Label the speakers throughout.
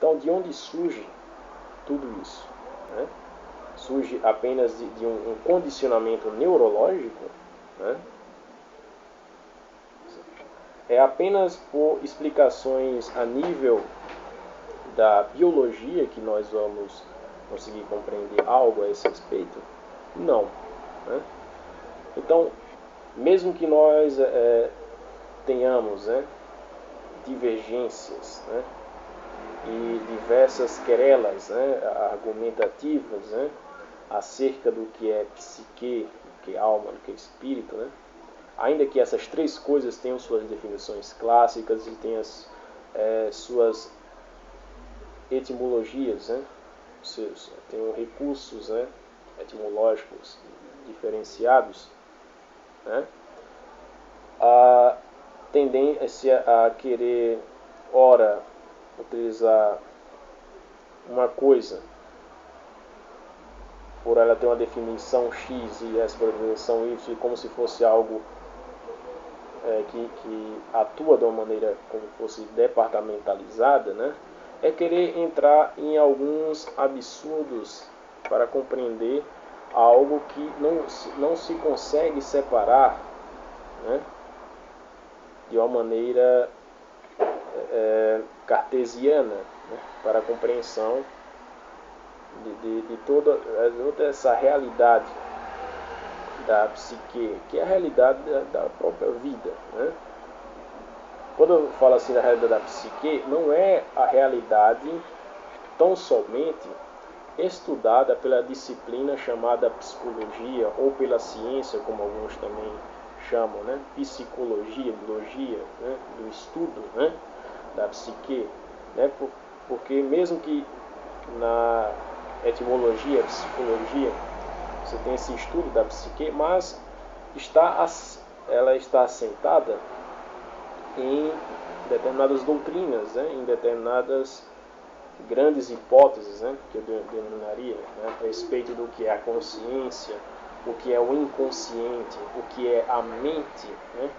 Speaker 1: Então, de onde surge tudo isso? Né? Surge apenas de um condicionamento neurológico? Né? É apenas por explicações a nível da biologia que nós vamos conseguir compreender algo a esse respeito? Não. Né? Então, mesmo que nós tenhamos divergências, né, e diversas querelas, né, argumentativas, né, acerca do que é psique, do que é alma, do que é espírito, né, ainda que essas três coisas tenham suas definições clássicas e tenham suas etimologias, né, tenham recursos, né, etimológicos diferenciados, né, a tendência a querer, ora, utilizar uma coisa por ela ter uma definição X e essa definição Y como se fosse algo que atua de uma maneira como fosse departamentalizada, né? É querer entrar em alguns absurdos para compreender algo que não se consegue separar, né, de uma maneira cartesiana, né, para a compreensão de toda essa realidade da psique, que é a realidade da própria vida. Né? Quando eu falo assim da realidade da psique, não é a realidade tão somente estudada pela disciplina chamada psicologia, ou pela ciência, como alguns também chamam, né? Psicologia, biologia, né? Do estudo, né, da psique, né? Porque mesmo que na etimologia, psicologia, você tem esse estudo da psique, mas ela está assentada em determinadas doutrinas, né, em determinadas grandes hipóteses, né, que eu denominaria, né, a respeito do que é a consciência, o que é o inconsciente, o que é a mente, né,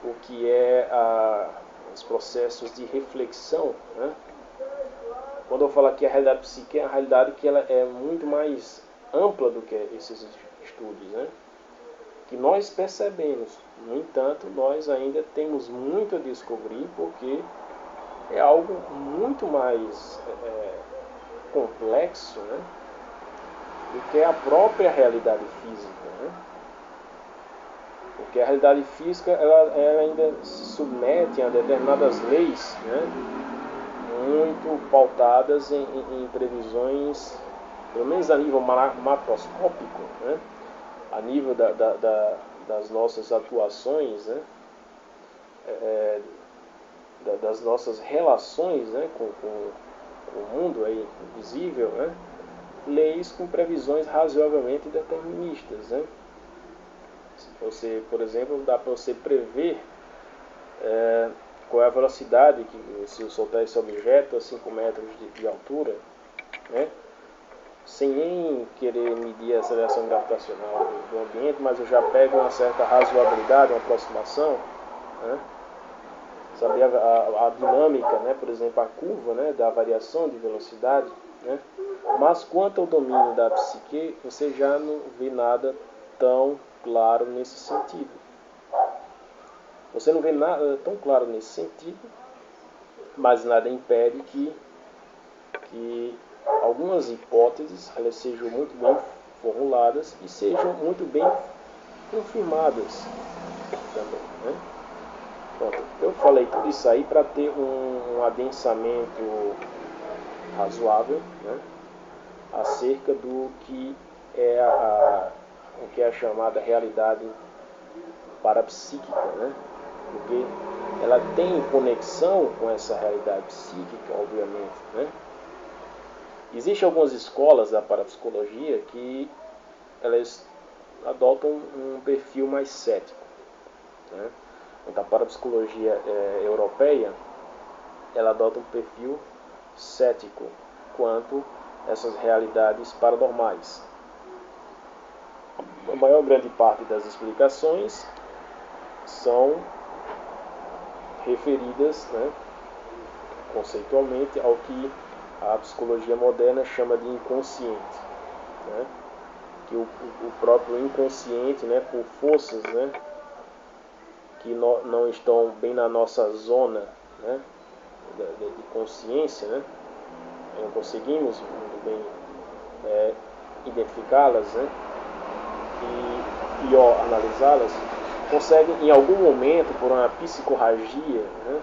Speaker 1: o que é os processos de reflexão. Né. Quando eu falo aqui a realidade psíquica, é a realidade que ela é muito mais ampla do que esses estudos, né, que nós percebemos. No entanto, nós ainda temos muito a descobrir, porque é algo muito mais complexo, né, do que a própria realidade física. Né? Porque a realidade física ela ainda se submete a determinadas leis, né, muito pautadas em previsões, pelo menos a nível macroscópico, né, a nível das nossas atuações, né, das nossas relações, né, com o mundo aí visível, né, leis com previsões razoavelmente deterministas. Né. Você, por exemplo, dá para você prever qual é a velocidade que, se eu soltar esse objeto a 5 metros de altura, né, sem nem querer medir a aceleração gravitacional do ambiente, mas eu já pego uma certa razoabilidade, uma aproximação, né, saber a dinâmica, né, por exemplo, a curva, né, da variação de velocidade. Né, mas quanto ao domínio da psique, você já não vê nada tão claro nesse sentido. Você não vê nada tão claro nesse sentido, mas nada impede que algumas hipóteses elas sejam muito bem formuladas e sejam muito bem confirmadas também. Né? Pronto, eu falei tudo isso aí para ter um adensamento razoável, né, acerca do que é o que é a chamada realidade parapsíquica, né? Porque ela tem conexão com essa realidade psíquica, obviamente. Né? Existem algumas escolas da parapsicologia que elas adotam um perfil mais cético. Né? Então, a parapsicologia europeia ela adota um perfil cético quanto a essas realidades paranormais. A maior grande parte das explicações são referidas, né, conceitualmente ao que a psicologia moderna chama de inconsciente, né? Que o próprio inconsciente, né, por forças, né, que não estão bem na nossa zona, né, de consciência, né, não conseguimos muito bem identificá-las, né, e pior, analisá-las, conseguem em algum momento, por uma psicorragia, né,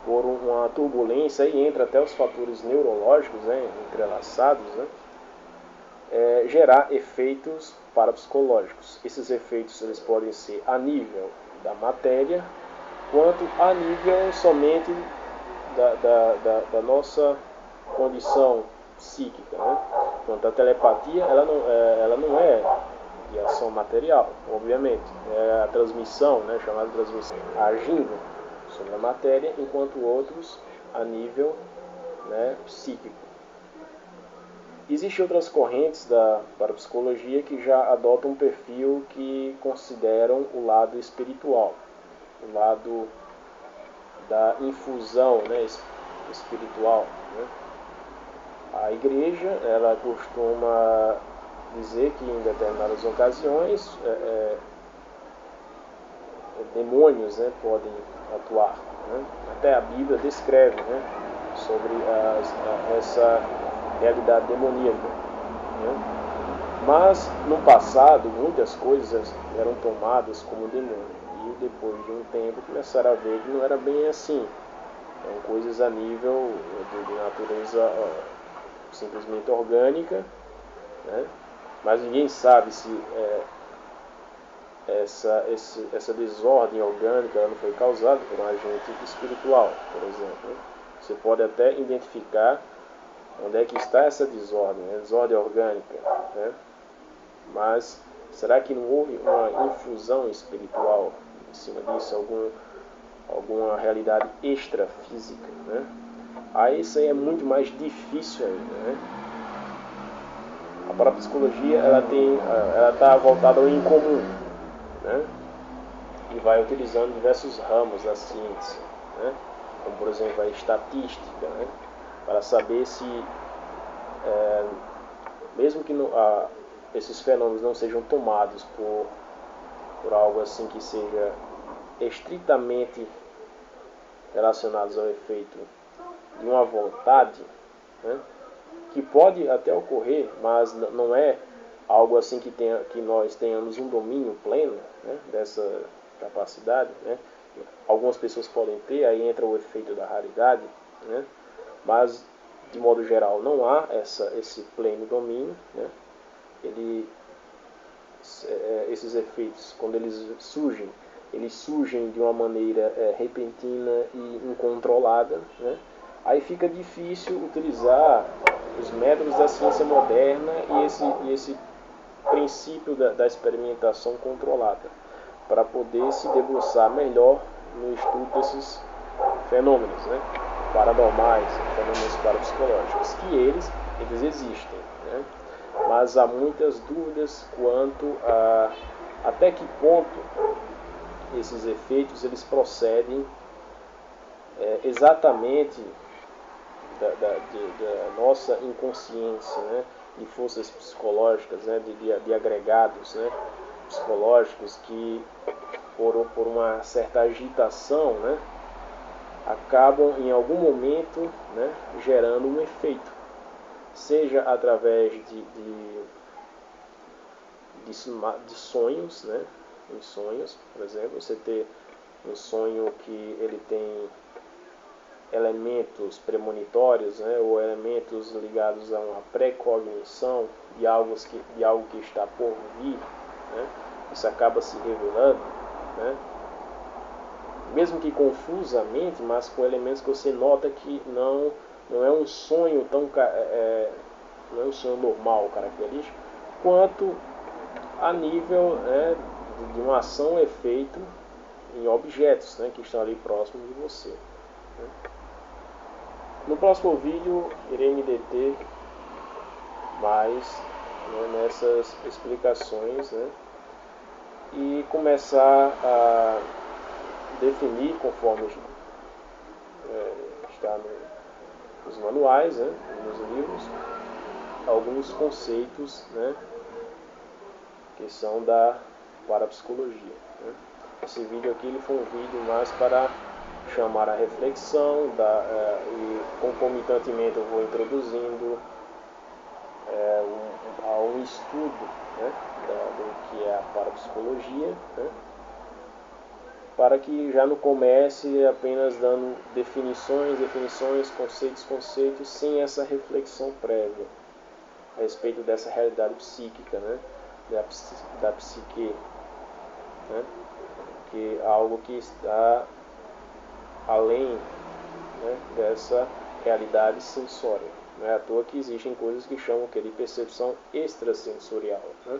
Speaker 1: por uma turbulência, aí entra até os fatores neurológicos, né, entrelaçados, né, gerar efeitos parapsicológicos. Esses efeitos eles podem ser a nível da matéria, quanto a nível somente da nossa condição psíquica, né? Quanto a telepatia, ela não é de ação material, obviamente. É a transmissão, né, chamada transmissão, agindo sobre a matéria, enquanto outros a nível, né, psíquico. Existem outras correntes da parapsicologia que já adotam um perfil que consideram o lado espiritual, o lado da infusão, né, espiritual, né? A igreja, ela costuma dizer que em determinadas ocasiões demônios, né, podem atuar, né? Até a Bíblia descreve, né, sobre essa realidade demoníaca, né? Mas no passado muitas coisas eram tomadas como demônio, e depois de um tempo começaram a ver que não era bem assim. Eram coisas a nível de natureza simplesmente orgânica, né? Mas ninguém sabe se essa desordem orgânica não foi causada por um agente espiritual, por exemplo, né? Você pode até identificar onde é que está essa desordem, né? Desordem orgânica, né? Mas será que não houve uma infusão espiritual em cima disso, alguma realidade extrafísica, né? Aí isso aí é muito mais difícil ainda, né? A parapsicologia ela está voltada ao incomum, né? E vai utilizando diversos ramos da ciência, né? Como por exemplo a estatística, né? Para saber se mesmo que esses fenômenos não sejam tomados por algo assim que seja estritamente relacionados ao efeito de uma vontade, né, que pode até ocorrer, mas não é algo assim que nós tenhamos um domínio pleno, né, dessa capacidade, né. Algumas pessoas podem ter, aí entra o efeito da raridade, né, mas de modo geral não há esse pleno domínio, né. Esses efeitos, quando eles surgem de uma maneira repentina e incontrolada, né? Aí fica difícil utilizar os métodos da ciência moderna e esse princípio da experimentação controlada para poder se debruçar melhor no estudo desses fenômenos, né? Paranormais, fenômenos parapsicológicos, que eles existem, né? Mas há muitas dúvidas quanto a até que ponto esses efeitos eles procedem exatamente da nossa inconsciência, né, de forças psicológicas, né, de agregados, né, psicológicos que por uma certa agitação, né, acabam em algum momento, né, gerando um efeito, seja através de sonhos, né, em sonhos, por exemplo, você ter um sonho que ele tem elementos premonitórios, né, ou elementos ligados a uma precognição de algo que está por vir, né, isso acaba se revelando, né, mesmo que confusamente, mas com elementos que você nota que não é um sonho não é um sonho normal, característico, quanto a nível de uma ação ou efeito em objetos, né, que estão ali próximos de você, né. No próximo vídeo irei me deter mais, né, nessas explicações, né, e começar a definir, conforme está nos manuais, né, nos livros, alguns conceitos, né, que são da parapsicologia. Né. Esse vídeo aqui ele foi um vídeo mais para chamar a reflexão, e concomitantemente eu vou introduzindo um estudo, né, do que é a parapsicologia, né, para que já não comece apenas dando definições, conceitos, sem essa reflexão prévia a respeito dessa realidade psíquica, né, da psique, né, que é algo que está além, né, dessa realidade sensória. Não é à toa que existem coisas que chamam de percepção extrasensorial, né?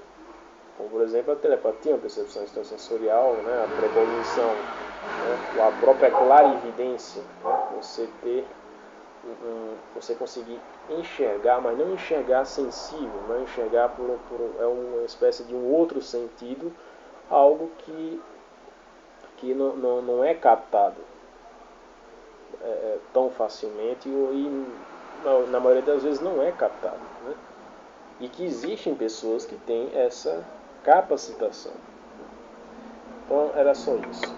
Speaker 1: Como, por exemplo, a telepatia, uma percepção extrasensorial, né? A premonição, né? A própria clarividência, né? Você conseguir enxergar, mas não enxergar sensível, não enxergar é uma espécie de um outro sentido, algo que não é captado tão facilmente e na maioria das vezes não é captado, né? E que existem pessoas que têm essa capacitação. Então era só isso.